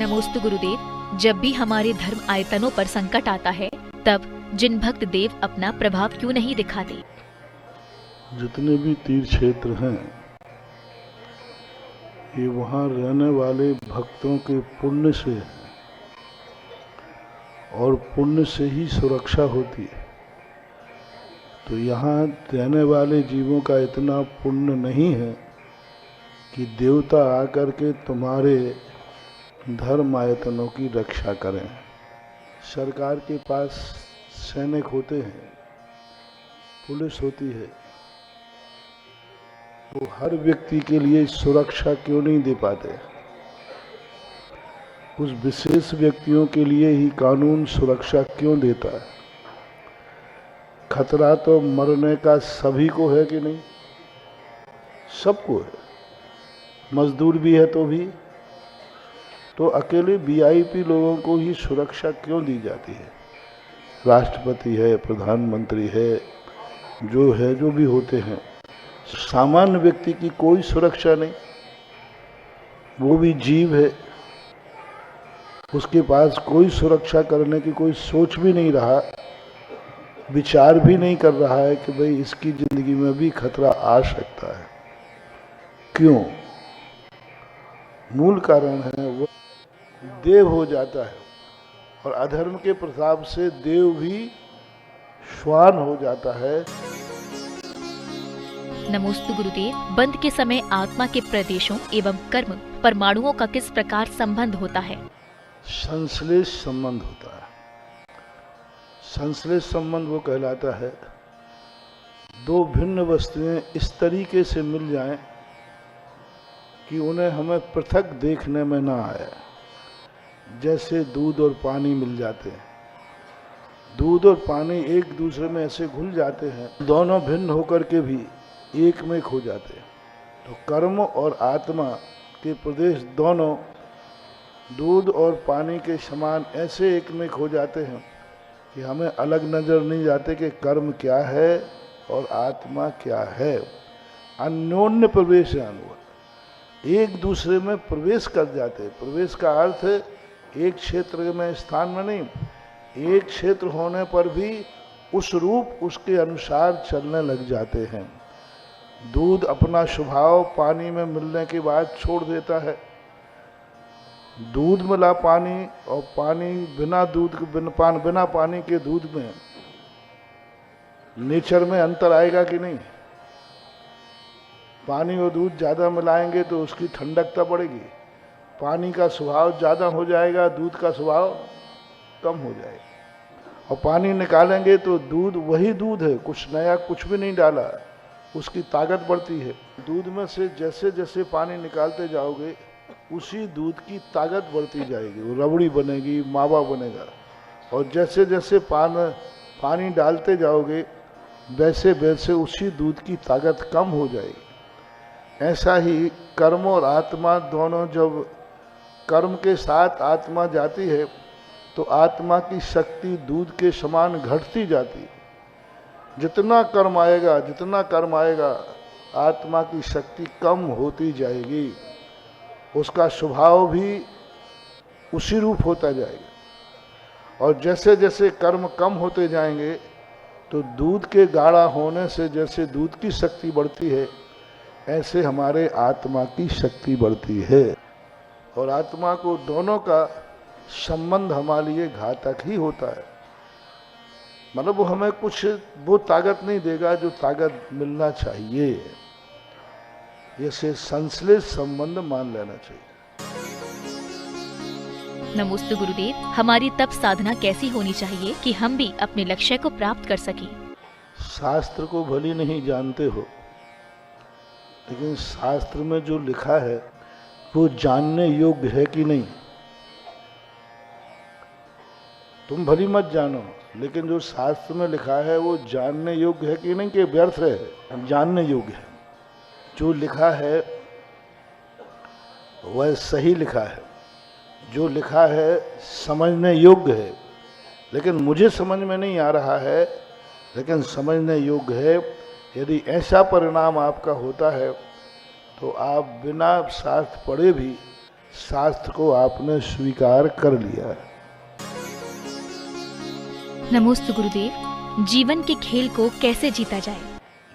नमोस्तु गुरुदेव। जब भी हमारे धर्म आयतनों पर संकट आता है तब जिन भक्त देव अपना प्रभाव क्यों नहीं दिखाते? जितने भी तीर्थ क्षेत्र हैं ये वहाँ रहने वाले भक्तों के पुण्य से है और पुण्य से ही सुरक्षा होती है। तो यहाँ रहने वाले जीवों का इतना पुण्य नहीं है कि देवता आकर के तुम्हारे धर्म आयतनों की रक्षा करें। सरकार के पास सैनिक होते हैं, पुलिस होती है, वो हर व्यक्ति के लिए सुरक्षा क्यों नहीं दे पाते? कुछ विशेष व्यक्तियों के लिए ही कानून सुरक्षा क्यों देता है? खतरा तो मरने का सभी को है कि नहीं? सबको है। मजदूर भी है तो भी, तो अकेले वीआईपी लोगों को ही सुरक्षा क्यों दी जाती है? राष्ट्रपति है, प्रधानमंत्री है, जो भी होते हैं, सामान्य व्यक्ति की कोई सुरक्षा नहीं। वो भी जीव है, उसके पास कोई सुरक्षा करने की कोई सोच भी नहीं रहा, विचार भी नहीं कर रहा है कि भाई इसकी जिंदगी में भी खतरा आ सकता है। क्यों? मूल कारण है वो देव हो जाता है और अधर्म के प्रताप से देव भी श्वान हो जाता है। नमोस्तु गुरुदेव। बंद के समय आत्मा के प्रदेशों एवं कर्म परमाणुओं का किस प्रकार संबंध होता है? संश्लेष संबंध होता है। संश्लेष संबंध वो कहलाता है दो भिन्न वस्तुएं इस तरीके से मिल जाएं कि उन्हें हमें पृथक देखने में ना आए। जैसे दूध और पानी मिल जाते हैं, दूध और पानी एक दूसरे में ऐसे घुल जाते हैं, दोनों भिन्न होकर के भी एक में खो जाते हैं। तो कर्म और आत्मा के प्रदेश दोनों दूध और पानी के समान ऐसे एक में खो जाते हैं कि हमें अलग नजर नहीं जाते कि कर्म क्या है और आत्मा क्या है। अन्योन्य प्रवेश है अनुभव, एक दूसरे में प्रवेश कर जाते हैं। प्रवेश का अर्थ है एक क्षेत्र में स्थान में नहीं, एक क्षेत्र होने पर भी उस रूप उसके अनुसार चलने लग जाते हैं। दूध अपना स्वभाव पानी में मिलने के बाद छोड़ देता है। दूध मिला पानी और पानी बिना दूध बिना पानी के दूध में नेचर में अंतर आएगा कि नहीं? पानी और दूध ज़्यादा मिलाएंगे तो उसकी ठंडकता बढ़ेगी, पानी का स्वभाव ज़्यादा हो जाएगा, दूध का स्वभाव कम हो जाएगा। और पानी निकालेंगे तो दूध वही दूध है, कुछ नया कुछ भी नहीं डाला, उसकी ताकत बढ़ती है। दूध में से जैसे जैसे पानी निकालते जाओगे उसी दूध की ताकत बढ़ती जाएगी, वो रबड़ी बनेगी, मावा बनेगा। और जैसे जैसे पानी डालते जाओगे वैसे वैसे उसी दूध की ताकत कम हो जाएगी। ऐसा ही कर्म और आत्मा दोनों, जब कर्म के साथ आत्मा जाती है तो आत्मा की शक्ति दूध के समान घटती जाती। जितना कर्म आएगा आत्मा की शक्ति कम होती जाएगी, उसका स्वभाव भी उसी रूप होता जाएगा। और जैसे जैसे कर्म कम होते जाएंगे तो दूध के गाढ़ा होने से जैसे दूध की शक्ति बढ़ती है, ऐसे हमारे आत्मा की शक्ति बढ़ती है। और आत्मा को दोनों का संबंध हमारे लिए घातक ही होता है। मतलब वो हमें कुछ वो ताकत नहीं देगा जो ताकत मिलना चाहिए। इसे संश्लेष संबंध मान लेना चाहिए। नमोस्तु गुरुदेव। हमारी तप साधना कैसी होनी चाहिए कि हम भी अपने लक्ष्य को प्राप्त कर सकें? शास्त्र को भली नहीं जानते हो, लेकिन शास्त्र में जो लिखा है वो जानने योग्य है कि नहीं? तुम भली मत जानो, लेकिन जो शास्त्र में लिखा है वो जानने योग्य है कि नहीं, कि व्यर्थ है? जानने योग्य है। जो लिखा है वह सही लिखा है, जो लिखा है समझने योग्य है। लेकिन मुझे समझ में नहीं आ रहा है, लेकिन समझने योग्य है। यदि ऐसा परिणाम आपका होता है तो आप बिना शास्त्र पढ़े भी शास्त्र को आपने स्वीकार कर लिया। नमोस्तु गुरुदेव। जीवन के खेल को कैसे जीता जाए?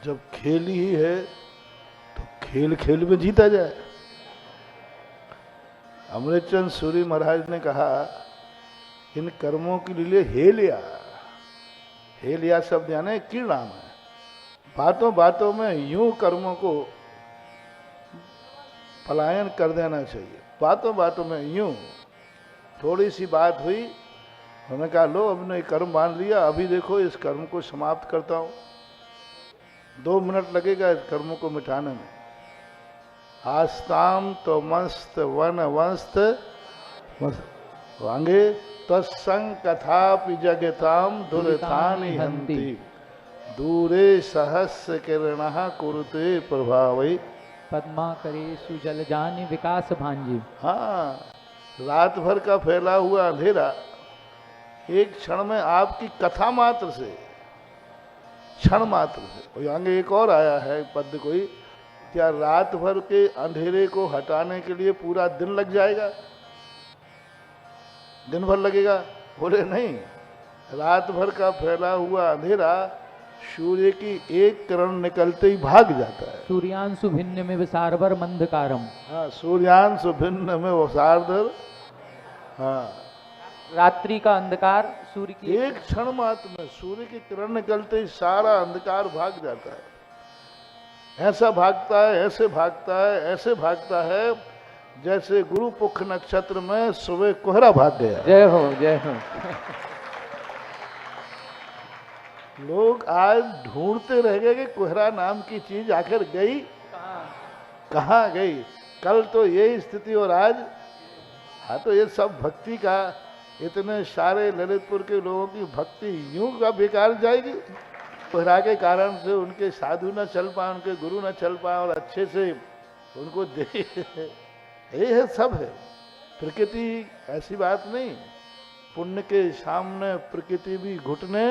जब खेल ही है तो खेल खेल में जीता जाए। अमृतचंद सूरी महाराज ने कहा, इन कर्मों के लिए हेलिया, हेलिया शब्द यानी कीड़ नाम है। बातों बातों में यूं कर्मों को पलायन कर देना चाहिए। बातों बातों में यूं, थोड़ी सी बात हुई, उन्होंने कहा लो अब ने कर्म मान लिया, अभी देखो इस कर्म को समाप्त करता हूं। 2 मिनट लगेगा इस कर्म को मिटाने में। आस्ताम तो मस्त वन वंस्त वांगे तत्संग कथापि जगताम दुरतानि हंति दूरे सहस्र किरणः कुरुते प्रभावै पद्मा करेशु जलजानि विकास भांजी। हाँ, रात भर का फैला हुआ अंधेरा एक क्षण में आपकी कथा मात्र से, क्षण मात्र से। और आगे एक और आया है पद कोई, क्या रात भर के अंधेरे को हटाने के लिए पूरा दिन लग जाएगा? दिन भर लगेगा? बोले नहीं, रात भर का फैला हुआ अंधेरा सूर्य की एक किरण निकलते ही भाग जाता है। सूर्यांशु भिन्न में विसारभर मंधकारम। हाँ, सूर्यांशु भिन्न में विसारभर। हाँ, रात्रि का अंधकार सूर्य की एक क्षण मात्र में सूर्य की किरण निकलते ही सारा अंधकार भाग जाता है। ऐसा भागता है, ऐसे भागता है, ऐसे भागता है जैसे गुरु पुख नक्षत्र में सुबह कोहरा भाग गया। जय हो, जय हो। लोग आज ढूंढते रह गए कि कोहरा नाम की चीज आखिर गई कहाँ गई। कल तो यही स्थिति और आज, हाँ तो ये सब भक्ति का, इतने सारे ललितपुर के लोगों की भक्ति यूं का बेकार जाएगी। कोहरा के कारण से उनके साधु न चल पाए, उनके गुरु न चल पाए और अच्छे से उनको दे, ये है सब है। प्रकृति ऐसी बात नहीं, पुण्य के सामने प्रकृति भी घुटने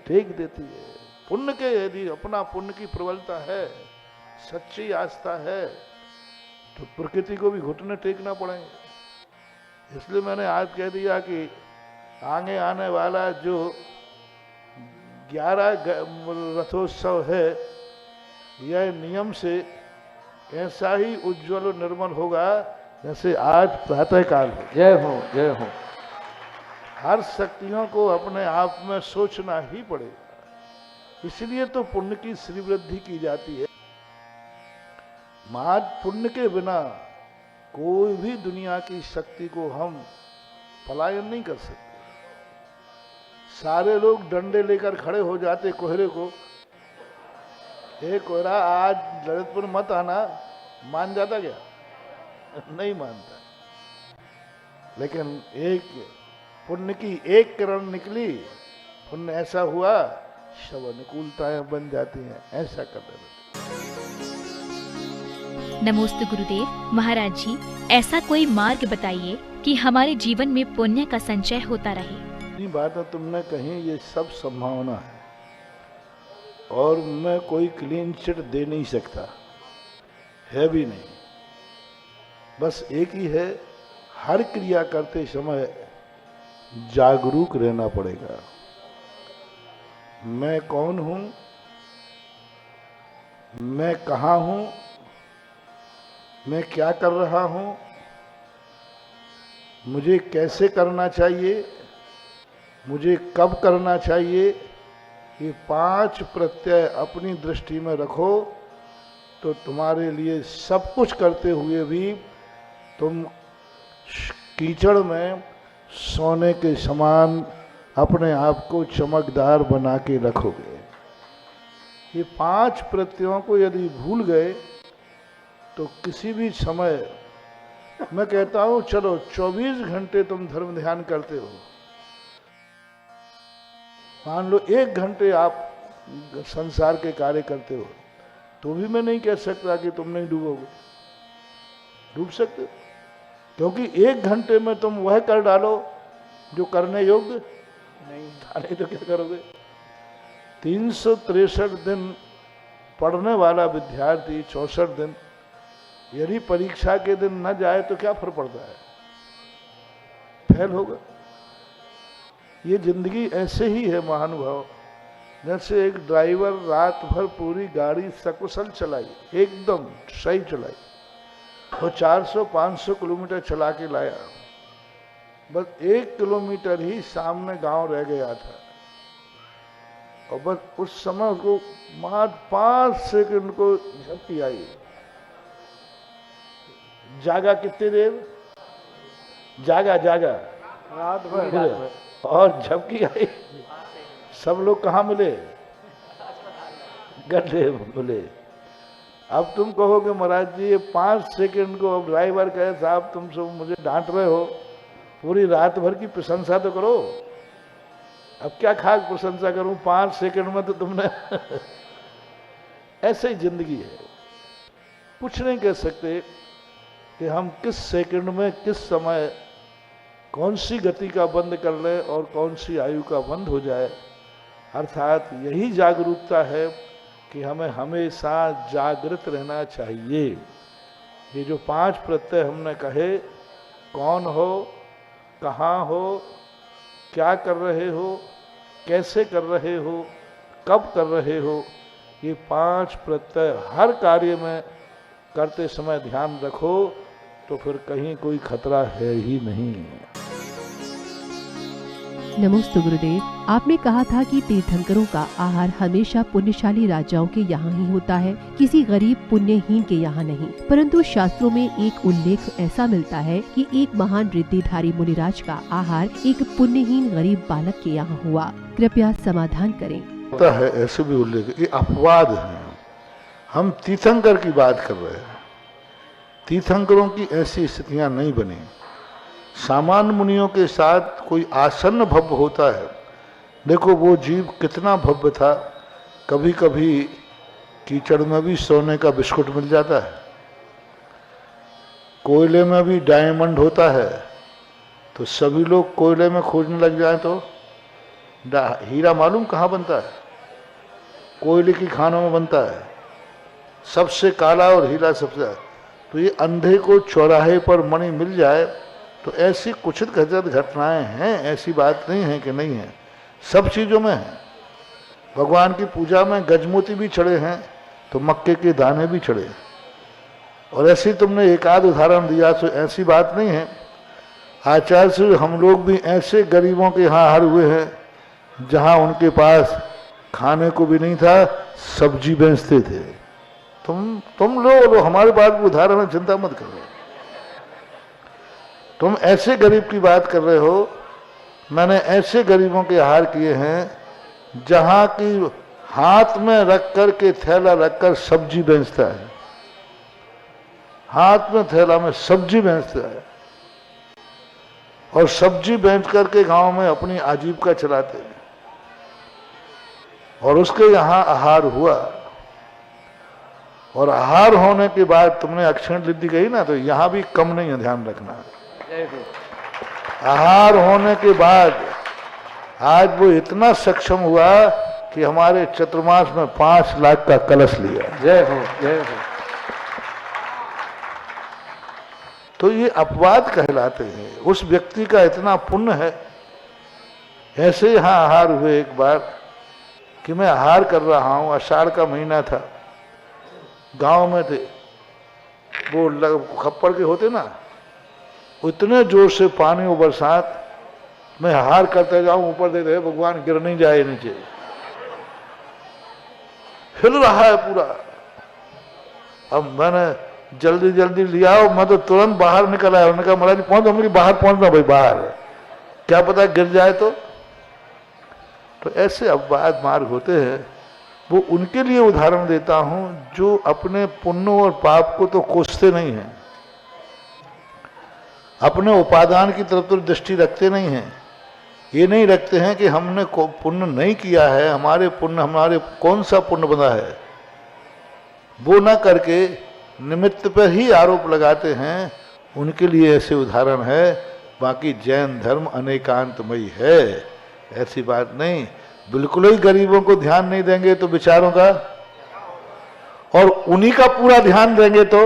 टेक देती है। पुण्य के यदि अपना पुण्य की प्रबलता है, सच्ची आस्था है, तो प्रकृति को भी घुटने टेकना पड़ेंगे। इसलिए मैंने आज कह दिया कि आगे आने वाला जो 11 रथोत्सव है, यह नियम से ऐसा ही उज्जवल और निर्मल होगा जैसे आज प्रातःकाल हो। जय हो, जय हो। हर शक्तियों को अपने आप में सोचना ही पड़ेगा। इसलिए तो पुण्य की श्री वृद्धि की जाती है। महान पुण्य के बिना कोई भी दुनिया की शक्ति को हम पलायन नहीं कर सकते। सारे लोग डंडे लेकर खड़े हो जाते कोहरे को, हे कोहरा आज ललितपुर मत आना, मान जाता क्या? नहीं मानता। लेकिन एक पुण्य की एक किरण निकली, पुण्य ऐसा हुआ, सब अनुकूलताएं बन जाती हैं। ऐसा कर देना। नमोस्तु गुरुदेव। महाराज जी, ऐसा कोई मार्ग बताइए कि हमारे जीवन में पुण्य का संचय होता रहे। इतनी बातें तुमने कही, ये सब संभावना है और मैं कोई क्लीन चिट दे नहीं सकता, है भी नहीं। बस एक ही है, हर क्रिया करते समय जागरूक रहना पड़ेगा। मैं कौन हूं, मैं कहां हूं, मैं क्या कर रहा हूं, मुझे कैसे करना चाहिए, मुझे कब करना चाहिए, ये 5 प्रत्यय अपनी दृष्टि में रखो तो तुम्हारे लिए सब कुछ करते हुए भी तुम कीचड़ में सोने के समान अपने आप को चमकदार बना के रखोगे। ये 5 प्रत्ययों को यदि भूल गए तो किसी भी समय, मैं कहता हूं चलो 24 घंटे तुम धर्म ध्यान करते हो, मान लो 1 घंटे आप संसार के कार्य करते हो, तो भी मैं नहीं कह सकता कि तुम नहीं डूबोगे। डूब सकते हो, क्योंकि 1 घंटे में तुम वह कर डालो जो करने योग्य नहीं तो क्या करोगे। 363 दिन पढ़ने वाला विद्यार्थी 64 दिन यदि परीक्षा के दिन न जाए तो क्या फर्क पड़ता है, फेल होगा। ये जिंदगी ऐसे ही है महानुभाव। जैसे एक ड्राइवर रात भर पूरी गाड़ी सकुशल चलाई, एकदम सही चलाई, वो 400-500 किलोमीटर चला के लाया, बस 1 किलोमीटर ही सामने गांव रह गया था, और बस उस समय उसको मात्र 5 सेकंड को झपकी आई। जागा कितनी देर, जागा रात भर, और झपकी आई। सब लोग कहाँ मिले, गड्ढे मिले। अब तुम कहोगे महाराज जी ये 5 सेकंड को, अब ड्राइवर कहे साहब तुम सब मुझे डांट रहे हो, पूरी रात भर की प्रशंसा तो करो। अब क्या खास प्रशंसा करूं, 5 सेकंड में तो तुमने ऐसे ही जिंदगी है। कुछ नहीं कह सकते कि हम किस सेकंड में किस समय कौन सी गति का बंद कर लें और कौन सी आयु का बंद हो जाए। अर्थात यही जागरूकता है कि हमें हमेशा जागृत रहना चाहिए। ये जो 5 प्रत्यय हमने कहे, कौन हो, कहाँ हो, क्या कर रहे हो, कैसे कर रहे हो, कब कर रहे हो, ये 5 प्रत्यय हर कार्य में करते समय ध्यान रखो, तो फिर कहीं कोई खतरा है ही नहीं। नमोस्तु गुरुदेव, आपने कहा था कि तीर्थंकरों का आहार हमेशा पुण्यशाली राजाओं के यहाँ ही होता है, किसी गरीब पुण्यहीन के यहाँ नहीं। परंतु शास्त्रों में एक उल्लेख ऐसा मिलता है कि एक महान रिद्धिधारी मुनिराज का आहार एक पुण्यहीन गरीब बालक के यहाँ हुआ। कृपया समाधान करें। होता है ऐसे भी उल्लेख, ये अपवाद है। हम तीर्थंकर की बात कर रहे हैं, तीर्थंकरों की ऐसी स्थितियां नहीं बनी। सामान्य मुनियों के साथ कोई आसन्न भव्य होता है। देखो वो जीव कितना भव्य था, कभी कभी कीचड़ में भी सोने का बिस्कुट मिल जाता है, कोयले में भी डायमंड होता है, तो सभी लोग कोयले में खोजने लग जाए तो हीरा मालूम कहाँ बनता है, कोयले की खानों में बनता है, सबसे काला और हीरा सबसे। तो ये अंधे को चौराहे पर मणि मिल जाए, तो ऐसी कुछ घटनाएं हैं, ऐसी बात नहीं है कि नहीं है, सब चीज़ों में है। भगवान की पूजा में गजमोती भी चढ़े हैं तो मक्के के दाने भी चढ़े, और ऐसी तुमने एक आध उदाहरण दिया, तो ऐसी बात नहीं है। आचार्य से हम लोग भी ऐसे गरीबों के यहाँ हार हुए हैं जहाँ उनके पास खाने को भी नहीं था, सब्जी बेचते थे। तुम लोग हमारे पास भी उदाहरण है, चिंता मत करो। तुम ऐसे गरीब की बात कर रहे हो, मैंने ऐसे गरीबों के आहार किए हैं जहां की हाथ में रख कर के थैला रखकर सब्जी बेचता है, हाथ में थैला में सब्जी बेचता है, और सब्जी बेच करके गांव में अपनी आजीविका चलाते हैं। और उसके यहाँ आहार हुआ, और आहार होने के बाद तुमने अक्षण रिद्धि कही ना, तो यहाँ भी कम नहीं है, ध्यान रखना। आहार होने के बाद आज वो इतना सक्षम हुआ कि हमारे चतुर्मास में 5 लाख का कलश लिया। जय हो, जय हो। तो ये अपवाद कहलाते हैं। उस व्यक्ति का इतना पुण्य है। ऐसे यहाँ आहार हुए एक बार कि मैं आहार कर रहा हूँ, आषाढ़ का महीना था, गांव में थे, वो खप्पड़ के होते ना, इतने जोर से पानी और बरसात, मैं हार करते जाऊं, ऊपर दे दे भगवान गिर नहीं जाए नीचे, हिल रहा है पूरा। अब मैंने जल्दी जल्दी लिया और मैं तो तुरंत बाहर निकल आया। उन्होंने कहा महाराज जी पहुंच, हमने बाहर पहुंचना भाई, बाहर क्या पता गिर जाए तो ऐसे अपवाद मार्ग होते हैं। वो उनके लिए उदाहरण देता हूं जो अपने पुण्य और पाप को तो कोसते नहीं हैं, अपने उपादान की तरफ तो दृष्टि रखते नहीं हैं। ये नहीं रखते हैं कि हमने पुण्य नहीं किया है, हमारे पुण्य, हमारे कौन सा पुण्य बना है, वो ना करके निमित्त पर ही आरोप लगाते हैं। उनके लिए ऐसे उदाहरण है। बाकी जैन धर्म अनेकांतमयी है, ऐसी बात नहीं। बिल्कुल ही गरीबों को ध्यान नहीं देंगे तो बेचारों का, और उन्हीं का पूरा ध्यान देंगे तो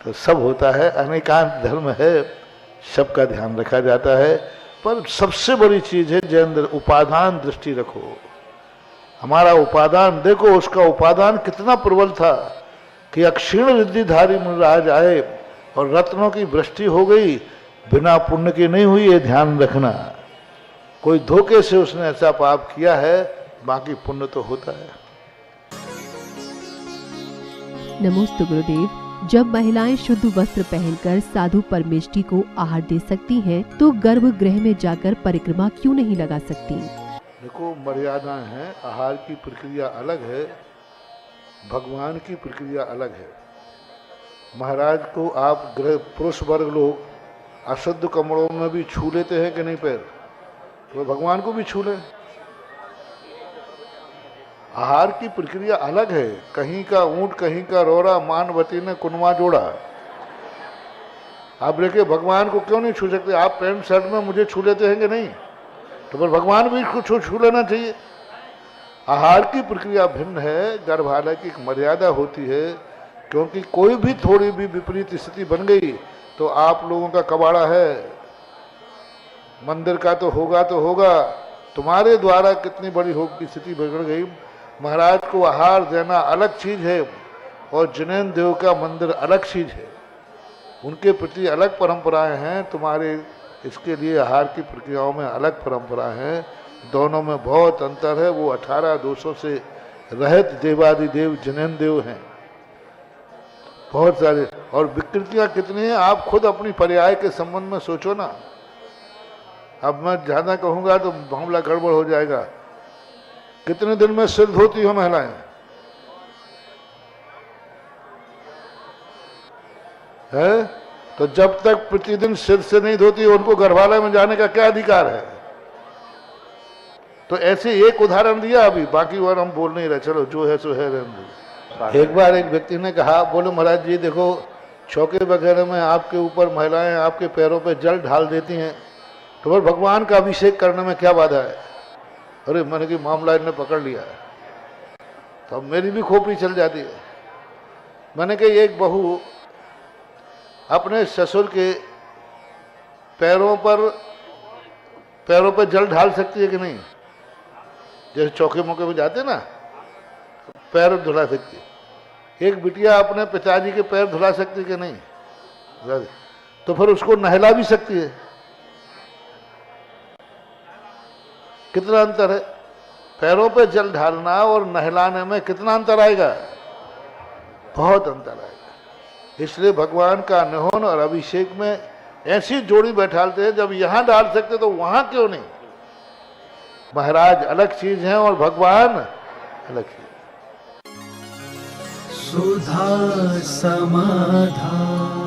तो सब होता है, अनेकांत धर्म है, सबका ध्यान रखा जाता है। पर सबसे बड़ी चीज है जैन उपादान दृष्टि रखो। हमारा उपादान देखो, उसका उपादान कितना प्रबल था कि अक्षीण रिद्धिधारी मुनिराज आए और रत्नों की वृष्टि हो गई, बिना पुण्य की नहीं हुई, ये ध्यान रखना। कोई धोखे से उसने ऐसा पाप किया है, बाकी पुण्य तो होता है। नमोस्तु गुरुदेव। जब महिलाएं शुद्ध वस्त्र पहनकर साधु परमेष्टि को आहार दे सकती हैं, तो गर्भगृह में जाकर परिक्रमा क्यों नहीं लगा सकती? देखो, मर्यादाएं हैं, आहार की प्रक्रिया अलग है, भगवान की प्रक्रिया अलग है। महाराज को आप गृह पुरुष वर्ग लोग अशुद्ध कमरों में भी छू लेते हैं कि नहीं पैर, तो भगवान को भी छू ले। आहार की प्रक्रिया अलग है, कहीं का ऊंट कहीं का रोरा, मानवती ने कुनवा जोड़ा। आप देखिए, भगवान को क्यों नहीं छू सकते? आप पैंट शर्ट में मुझे छू लेते हैं कि नहीं, तो फिर भगवान भी कुछ छू लेना चाहिए। आहार की प्रक्रिया भिन्न है, गर्भालय की एक मर्यादा होती है, क्योंकि कोई भी थोड़ी भी विपरीत स्थिति बन गई तो आप लोगों का कबाड़ा है। मंदिर का तो होगा, तुम्हारे द्वारा कितनी बड़ी होगी स्थिति बिगड़ गई। महाराज को आहार देना अलग चीज है और जिनेन्द्र देव का मंदिर अलग चीज है, उनके प्रति अलग परंपराएं हैं। तुम्हारे इसके लिए आहार की प्रक्रियाओं में अलग परंपरा है, दोनों में बहुत अंतर है। वो 18 दोषों से रहित देवादिदेव जिनेन्द्र देव हैं, बहुत सारे। और विकृतियां कितनी हैं, आप खुद अपनी पर्याय के संबंध में सोचो ना। अब मैं ज्यादा कहूंगा तो मामला गड़बड़ हो जाएगा। कितने दिन में सिद्ध होती हो महिलाएं? है तो जब तक प्रतिदिन सिद्ध से नहीं धोती, उनको गर्भालय में जाने का क्या अधिकार है? तो ऐसे एक उदाहरण दिया अभी, बाकी और हम बोल नहीं रहे, चलो जो है सो है, रहने दो। एक बार एक व्यक्ति ने कहा, बोले महाराज जी देखो, चौके वगैरह में आपके ऊपर महिलाएं आपके पैरों पे जल ढाल देती हैं, तो फिर भगवान का अभिषेक करने में क्या बाधा है? अरे मैंने कि मामला इन्हें पकड़ लिया है, तो अब मेरी भी खोपड़ी चल जाती है। मैंने कहा एक बहू अपने ससुर के पैरों पर जल ढाल सकती है कि नहीं? जैसे चौके मौके पे जाते ना, पैर धुला सकती है। एक बिटिया अपने पिताजी के पैर धुला सकती है कि नहीं? तो फिर उसको नहला भी सकती है। कितना अंतर है? पैरों पे जल ढालना और नहलाने में कितना अंतर आएगा? बहुत अंतर आएगा। इसलिए भगवान का निहोन और अभिषेक में ऐसी जोड़ी बैठालते हैं, जब यहां डाल सकते तो वहां क्यों नहीं? महाराज अलग चीज है और भगवान अलग चीज। सुधा समाधान